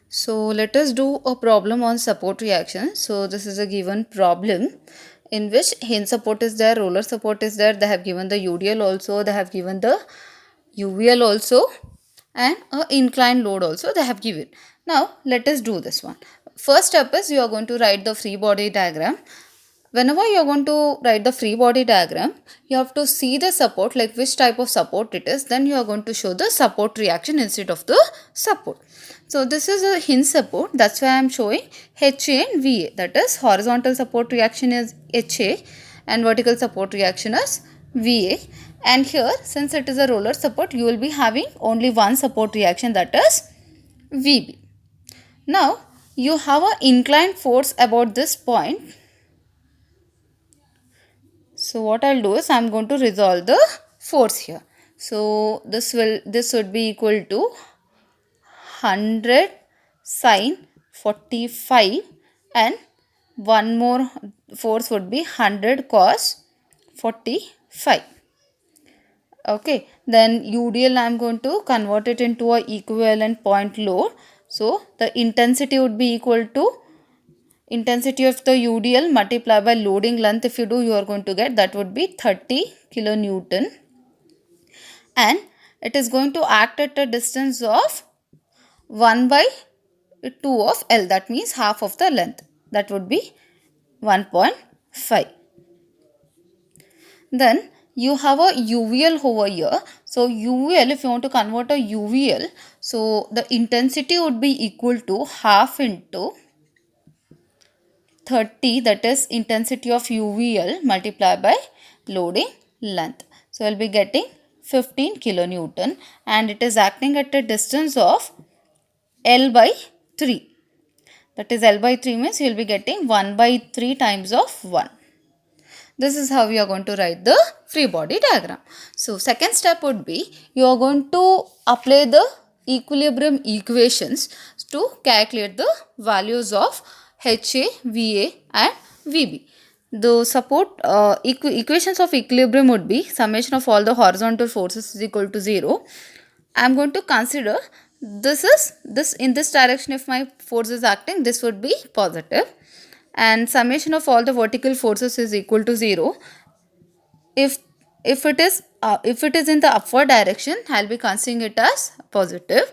So let us do a problem on support reaction. So this is a given problem in which hinge support is there, roller support is there, they have given the UDL also, they have given the UVL also, and a inclined load also they have given. Now let us do this one. First step is you are going to write the free body diagram. Whenever you are going to write the free body diagram, you have to see the support, like which type of support it is, then you are going to show the support reaction instead of the support. So this is a hinge support, that's why I am showing HA and VA, that is horizontal support reaction is HA and vertical support reaction is VA. And here, since it is a roller support, you will be having only one support reaction, that is VB. Now you have an inclined force about this point. So what I'll do is I'm going to resolve the force here. So this would be equal to 100 sine 45, and one more force would be 100 cos 45. Okay, then UDL I'm going to convert it into a equivalent point load. So the intensity would be equal to intensity of the UDL multiplied by loading length. If you do, you are going to get that would be 30 kilonewton, and it is going to act at a distance of 1 by 2 of L, that means half of the length, that would be 1.5. Then you have a UVL over here. So UVL, if you want to convert a UVL, so the intensity would be equal to half into 30, that is intensity of UVL multiplied by loading length. So I will be getting 15 kilonewton, and it is acting at a distance of L by 3. That is L by 3 means you will be getting 1 by 3 times of 1. This is how you are going to write the free body diagram. So second step would be you are going to apply the equilibrium equations to calculate the values of HA, VA and VB. The support equations of equilibrium would be summation of all the horizontal forces is equal to 0. I am going to consider this in this direction. If my force is acting, this would be positive, and summation of all the vertical forces is equal to 0. If if it is in the upward direction, I'll be considering it as positive,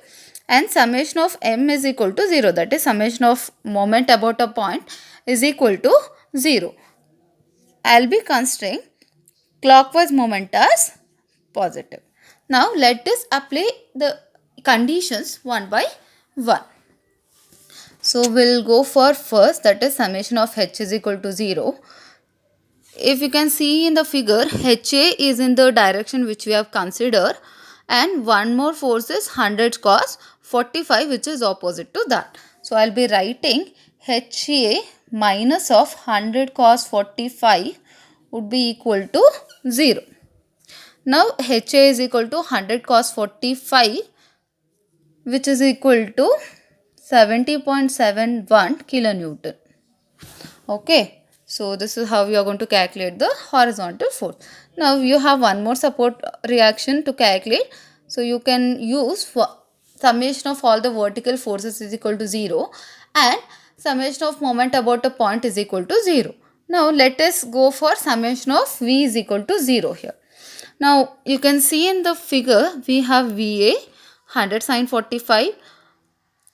and summation of m is equal to 0, that is summation of moment about a point is equal to 0. I'll be considering clockwise moment as positive. Now let us apply the conditions one by one. So we'll go for first, that is summation of h is equal to 0. If you can see in the figure, HA is in the direction which we have considered, and one more force is 100 cos 45, which is opposite to that. So I'll be writing HA minus of 100 cos 45 would be equal to 0. Now HA is equal to 100 cos 45, which is equal to 70.71 kilonewton. Okay, so this is how you are going to calculate the horizontal force. Now you have one more support reaction to calculate. So you can use summation of all the vertical forces is equal to 0, and summation of moment about a point is equal to 0. Now let us go for summation of V is equal to 0 here. Now you can see in the figure we have VA 100 sin 45,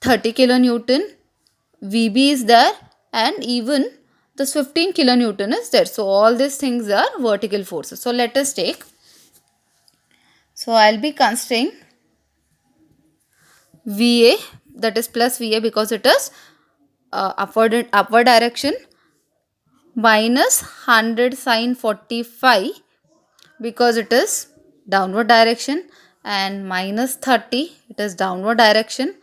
30 kilonewton, VB is there, and even this 15 kilonewton is there. So all these things are vertical forces. So let us take. So I'll be considering VA, that is plus VA because it is upward direction, minus 100 sin 45 because it is downward direction, and minus 30, it is downward direction.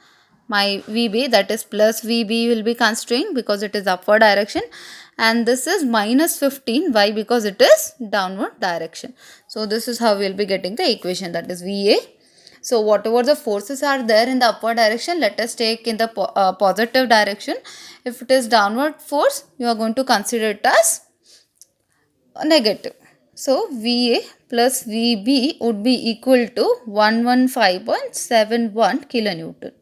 My VB, that is plus VB, will be considering because it is upward direction, and this is minus 15. Why? Because it is downward direction. So this is how we will be getting the equation, that is VA. So whatever the forces are there in the upward direction, let us take in the positive direction. If it is downward force, you are going to consider it as negative. So VA plus VB would be equal to 115.71 kilonewton.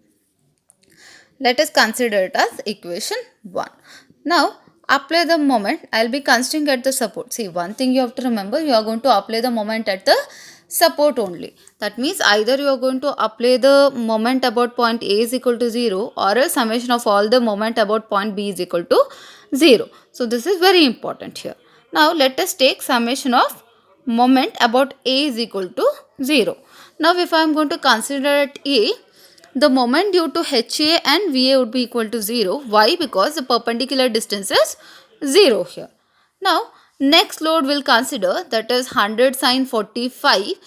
Let us consider it as equation 1. Now, apply the moment. I will be considering at the support. See, one thing you have to remember, you are going to apply the moment at the support only. That means either you are going to apply the moment about point A is equal to 0, or a summation of all the moment about point B is equal to 0. So, this is very important here. Now, let us take summation of moment about A is equal to 0. Now, if I am going to consider at A, the moment due to HA and VA would be equal to 0. Why? Because the perpendicular distance is 0 here. Now, next load we'll consider, that is 100 sin 45.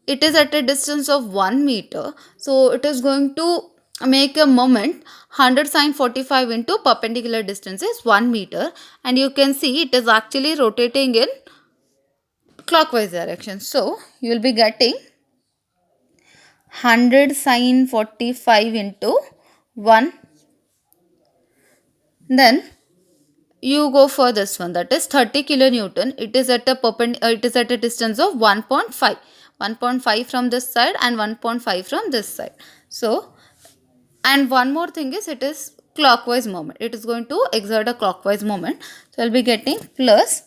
It is at a distance of 1 meter. So, it is going to make a moment 100 sin 45 into perpendicular distance is 1 meter. And you can see it is actually rotating in clockwise direction. So, you will be getting 100 sin 45 into 1. Then you go for this one, that is 30 kilonewton. It is at a distance of 1.5. 1.5 from this side and 1.5 from this side. So, and one more thing is, it is clockwise moment. It is going to exert a clockwise moment. So, I will be getting plus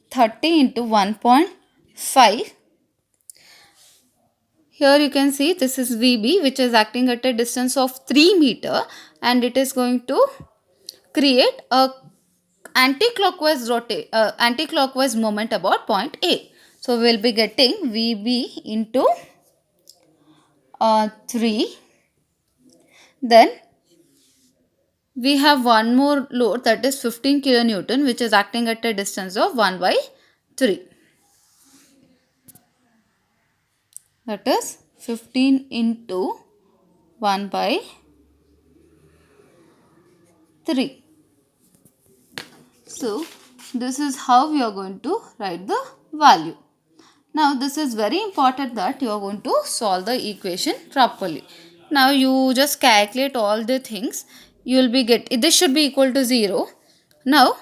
30 into 1.5. Here you can see this is VB, which is acting at a distance of 3 meter, and it is going to create a anti-clockwise moment about point A. So, we will be getting VB into 3. Then we have one more load, that is 15 kilonewton, which is acting at a distance of 1 by 3. That is 15 into 1 by 3. So, this is how we are going to write the value. Now, this is very important that you are going to solve the equation properly. Now, you just calculate all the things. You will be this should be equal to 0. Now,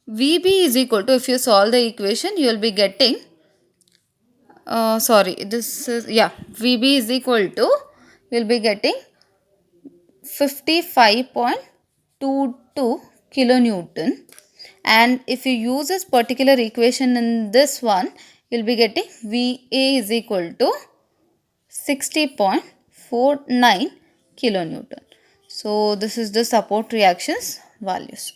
VB is equal to, if you solve the equation, you will be getting, VB is equal to, you will be getting 55.22 kilonewton. And if you use this particular equation in this one, you will be getting VA is equal to 60.49 kilonewton. So, this is the support reactions values.